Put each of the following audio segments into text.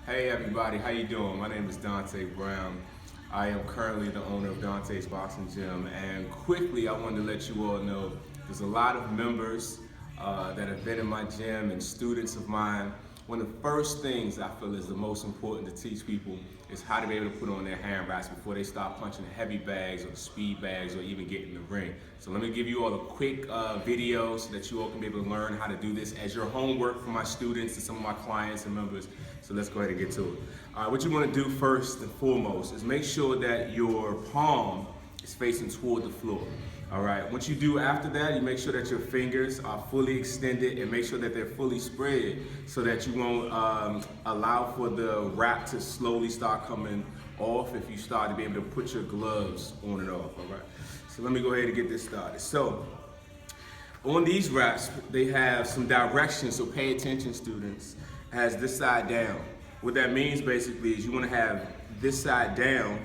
Hey everybody, how you doing? My name is Dante Brown. I am currently the owner of Dante's Boxing Gym, and quickly I wanted to let you all know there's a lot of members that have been in my gym and students of mine. One of the first things I feel is the most important to teach people is how to be able to put on their hand wraps before they start punching the heavy bags or the speed bags or even get in the ring. So let me give you all a quick video so that you all can be able to learn how to do this as your homework for my students and some of my clients and members. So let's go ahead and get to it. All right, what you want to do first and foremost is make sure that your palm is facing toward the floor. All right, what you do after that, you make sure that your fingers are fully extended and make sure that they're fully spread so that you won't allow for the wrap to slowly start coming off if you start to be able to put your gloves on and off, all right? So let me go ahead and get this started. So on these wraps, they have some directions, so pay attention, students, as this side down. What that means basically is you want to have this side down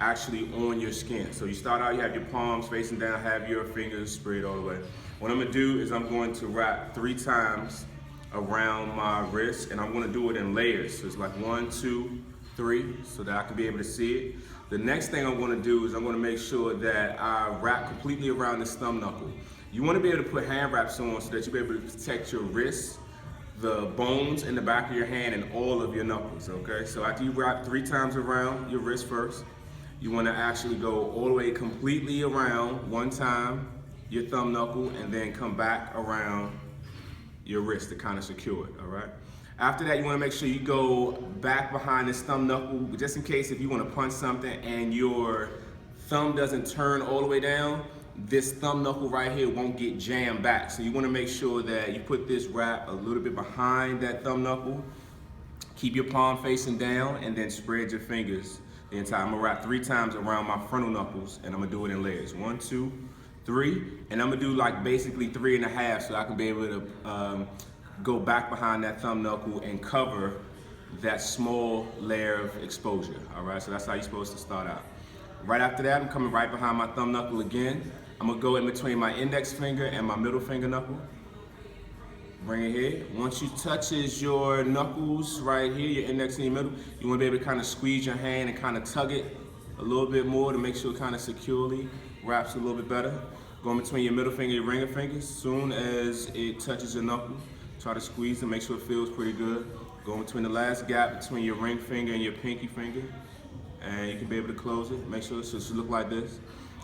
actually on your skin. So you start out, you have your palms facing down, have your fingers spread all the way. What I'm gonna do is I'm going to wrap 3 times around my wrist, and I'm gonna do it in layers. So it's like 1, 2, 3, so that I can be able to see it. The next thing I'm gonna do is I'm gonna make sure that I wrap completely around this thumb knuckle. You wanna be able to put hand wraps on so that you'll be able to protect your wrists, the bones in the back of your hand, and all of your knuckles, okay? So after you wrap 3 times around your wrist first, you want to actually go all the way completely around 1 time your thumb knuckle and then come back around your wrist to kind of secure it, all right? After that, you want to make sure you go back behind this thumb knuckle just in case if you want to punch something and your thumb doesn't turn all the way down, this thumb knuckle right here won't get jammed back. So you want to make sure that you put this wrap a little bit behind that thumb knuckle, keep your palm facing down, and then spread your fingers the entire. I'm gonna wrap 3 times around my frontal knuckles, and I'm gonna do it in layers. 1, 2, 3, and I'm gonna do like basically 3.5 so I can be able to go back behind that thumb knuckle and cover that small layer of exposure, all right? So that's how you're supposed to start out. Right after that, I'm coming right behind my thumb knuckle again. I'm gonna go in between my index finger and my middle finger knuckle. Bring it here. Once you touches your knuckles right here, your index and your middle, you want to be able to kind of squeeze your hand and kind of tug it a little bit more to make sure it kind of securely wraps a little bit better. Go in between your middle finger and your ringer fingers. Soon as it touches your knuckle, try to squeeze and make sure it feels pretty good. Go in between the last gap between your ring finger and your pinky finger, and you can be able to close it. Make sure it should look like this.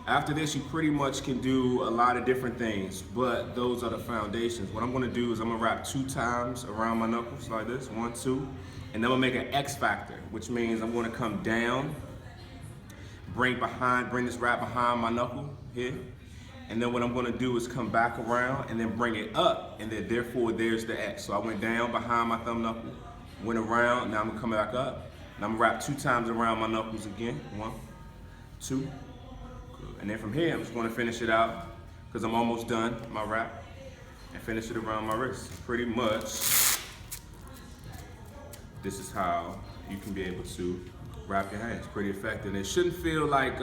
After this, you pretty much can do a lot of different things, but those are the foundations. What I'm gonna do is I'm gonna wrap 2 times around my knuckles like this, 1, 2, and then I'm gonna make an X factor, which means I'm gonna come down, bring this wrap behind my knuckle here, and then what I'm gonna do is come back around and then bring it up, and then therefore there's the X. So I went down behind my thumb knuckle, went around, now I'm gonna come back up, and I'm gonna wrap 2 times around my knuckles again, 1, 2, and then from here, I'm just going to finish it out because I'm almost done my wrap and finish it around my wrist. Pretty much, this is how you can be able to wrap your hands. Pretty effective. It shouldn't feel like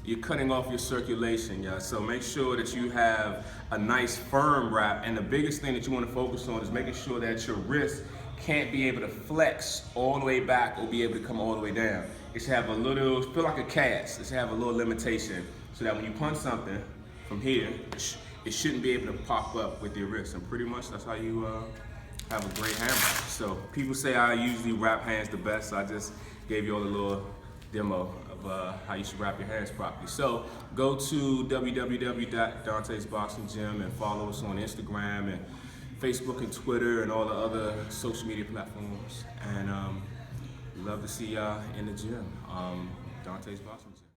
you're cutting off your circulation, yeah. So make sure that you have a nice firm wrap, and the biggest thing that you want to focus on is making sure that your wrist can't be able to flex all the way back or be able to come all the way down. It should have a little, feel like a cast. It should have a little limitation so that when you punch something from here, it shouldn't be able to pop up with your wrist. And pretty much that's how you have a great hand wrap. So people say I usually wrap hands the best, so I just gave you all a little demo of how you should wrap your hands properly. So go to www.Dante's Boxing Gym and follow us on Instagram and Facebook and Twitter and all the other social media platforms. And love to see y'all in the gym. Dante's Boxing.